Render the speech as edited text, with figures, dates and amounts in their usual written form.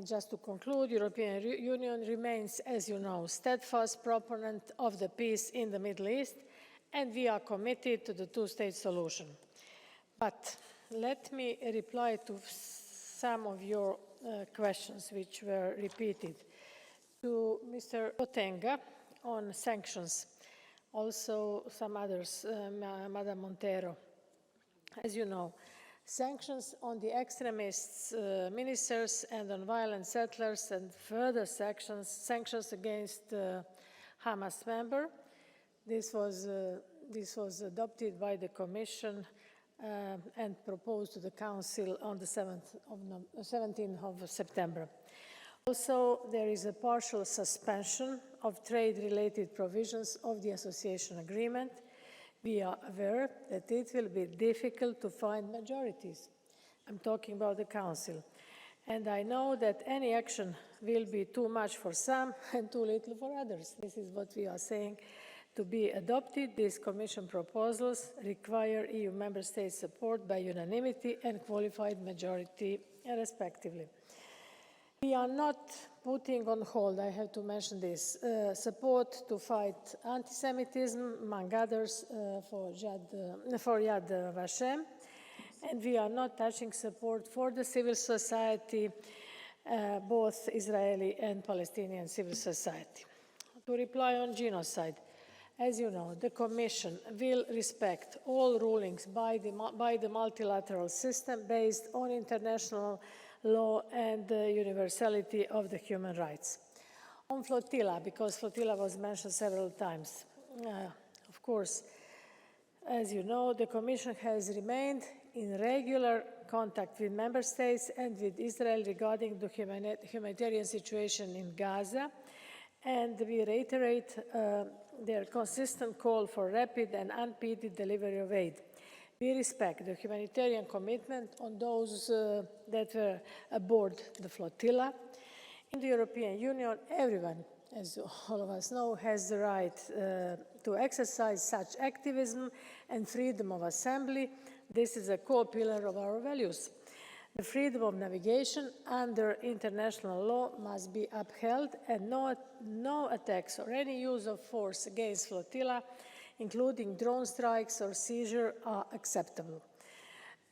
And just to conclude, European Union remains, as you know, steadfast proponent of the peace in the Middle East, and we are committed to the two-state solution. But let me reply to some of your questions which were repeated. To Mr. Otenga on sanctions, also some others, Madam Montero. As you know, sanctions on the extremists, ministers, and on violent settlers, and further sanctions against Hamas member. This was adopted by the Commission and proposed to the Council on the 17th of September. Also, there is a partial suspension of trade-related provisions of the association agreement. We are aware that it will be difficult to find majorities. I'm talking about the Council. And I know that any action will be too much for some and too little for others. This is what we are saying. To be adopted, these Commission proposals require EU member states' support by unanimity and qualified majority, respectively. We are not putting on hold, I have to mention this, support to fight anti-Semitism, among others, for Yad Vashem, and we are not touching support for the civil society, both Israeli and Palestinian civil society. To reply on genocide, as you know, the Commission will respect all rulings by the multilateral system based on international law and the universality of the human rights. On flotilla, because flotilla was mentioned several times, of course, as you know, the Commission has remained in regular contact with member states and with Israel regarding the humanitarian situation in Gaza, and we reiterate their consistent call for rapid and unimpeded delivery of aid. We respect the humanitarian commitment on those that were aboard the flotilla. In the European Union, everyone, as all of us know, has the right to exercise such activism and freedom of assembly. This is a core pillar of our values. The freedom of navigation under international law must be upheld, and no attacks or any use of force against flotilla, including drone strikes or seizure, are acceptable.